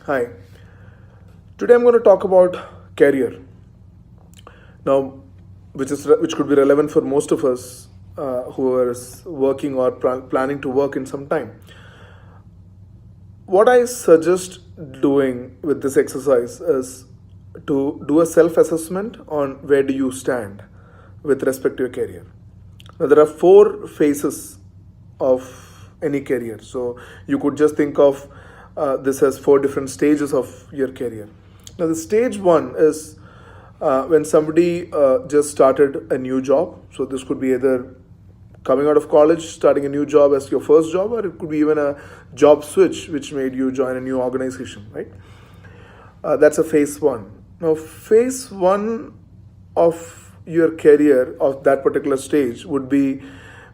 Hi. Today I'm going to talk about career. Now, which could be relevant for most of us who are working or planning to work in some time. What I suggest doing with this exercise is to do a self-assessment on where do you stand with respect to your career. Now, there are four phases of any career. So you could just think of this as four different stages of your career. Now, the stage one is when somebody just started a new job. So this could be either coming out of college, starting a new job as your first job, or it could be even a job switch which made you join a new organization, right? That's a phase one. Now, phase one of your career of that particular stage would be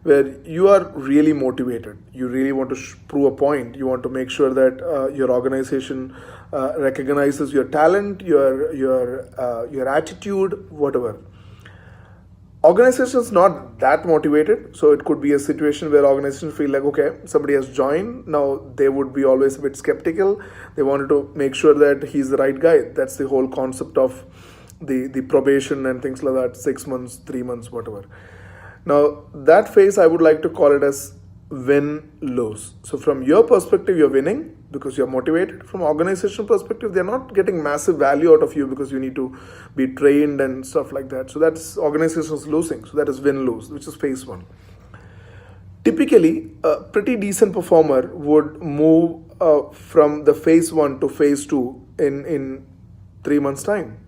where you are really motivated. You really want to prove a point. You want to make sure that your organization recognizes your talent, your attitude, whatever. Organizations not that motivated, so it could be a situation where organizations feel like, okay, somebody has joined, now they would be always a bit skeptical. They wanted to make sure that he's the right guy. That's the whole concept of the probation and things like that, 6 months, 3 months, whatever. Now, that phase I would like to call it as win-lose. So from your perspective, you're winning because you're motivated. From organizational perspective, they're not getting massive value out of you because you need to be trained and stuff like that. So that's organizations losing. So that is win-lose, which is phase one. Typically, a pretty decent performer would move from the phase one to phase two in 3 months' time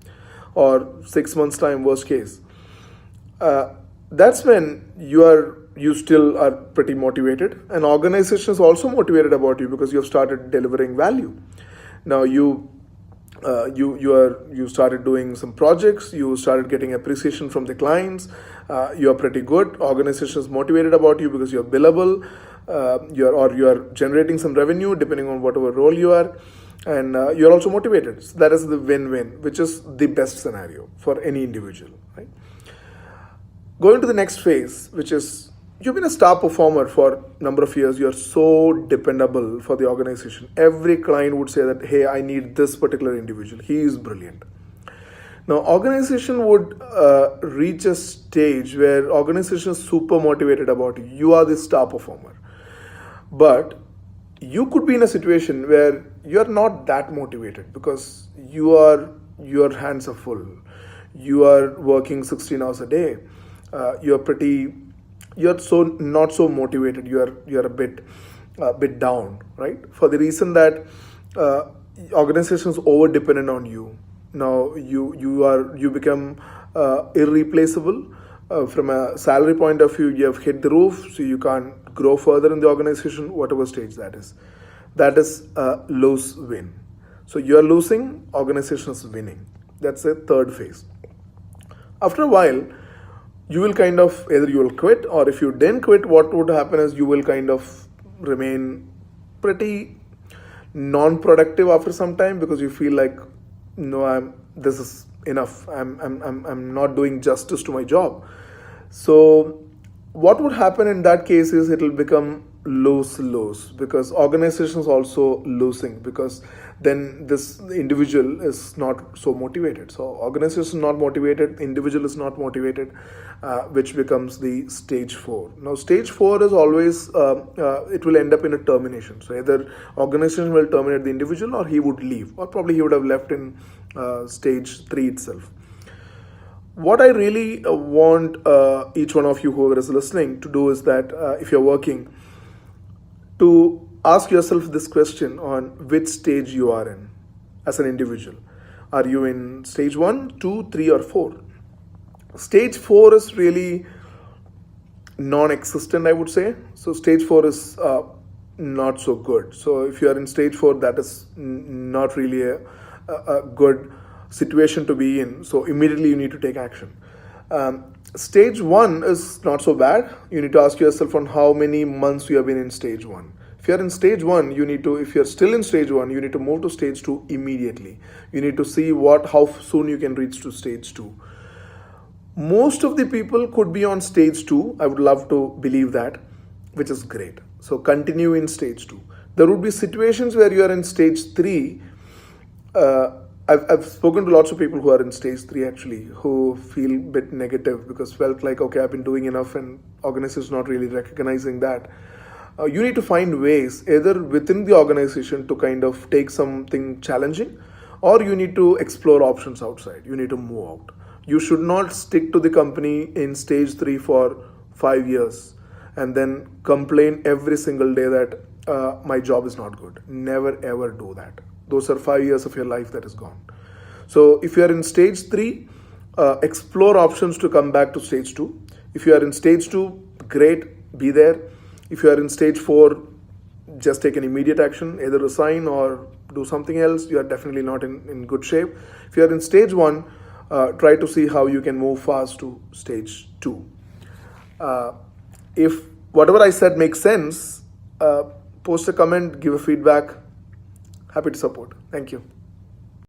or 6 months' time, worst case. That's when you still are pretty motivated, and organization is also motivated about you because you have started delivering value. Now you started doing some projects, you started getting appreciation from the clients, you are pretty good. Organization is motivated about you because you're billable, you are generating some revenue depending on whatever role you are, and you're also motivated. So that is the win-win, which is the best scenario for any individual, right? Going to the next phase, which is you've been a star performer for a number of years. You're so dependable for the organization. Every client would say that, hey, I need this particular individual. He is brilliant. Now, organization would reach a stage where organization is super motivated about you. You are the star performer. But you could be in a situation where you're not that motivated because your hands are full. You are working 16 hours a day. You're so not so motivated. You're a bit down, right? For the reason that organizations over dependent on you. Now you become irreplaceable. From a salary point of view, you have hit the roof, so you can't grow further in the organization, whatever stage that is. That is a lose win. So you're losing, organization is winning. That's a third phase. After a while, you will kind of either you will quit, or if you didn't quit, what would happen is you will kind of remain pretty non-productive after some time because you feel like, no, this is enough. I'm not doing justice to my job. So what would happen in that case is it will become lose because organization is also losing because then this individual is not so motivated. So organization is not motivated, individual is not motivated, which becomes the stage four. Now stage four is always it will end up in a termination. So either organization will terminate the individual or he would leave, or probably he would have left in stage three itself. What I really want each one of you who is listening to do is that if you're working, to ask yourself this question on which stage you are in as an individual. Are you in stage 1, 2, 3, or 4? Stage 4 is really non-existent, I would say. So stage 4 is not so good. So if you are in stage 4, that is not really a good situation to be in. So immediately you need to take action. Stage 1 is not so bad. You need to ask yourself on how many months you have been in stage 1. If you're in stage 1, if you're still in stage 1, you need to move to stage 2 immediately. You need to see how soon you can reach to stage 2. Most of the people could be on stage 2. I would love to believe that, which is great. So continue in stage 2. There would be situations where you are in stage 3 I've spoken to lots of people who are in stage 3 actually, who feel a bit negative because felt like, okay, I've been doing enough and organization is not really recognizing that. You need to find ways either within the organization to kind of take something challenging, or you need to explore options outside. You need to move out. You should not stick to the company in stage 3 for 5 years and then complain every single day that my job is not good. Never ever do that. Those are 5 years of your life that is gone. So if you are in stage 3, explore options to come back to stage 2. If you are in stage 2, great, be there. If you are in stage 4, just take an immediate action, either resign or do something else. You are definitely not in good shape. If you are in stage 1, try to see how you can move fast to stage 2. If whatever I said makes sense, post a comment, give a feedback. Happy to support. Thank you.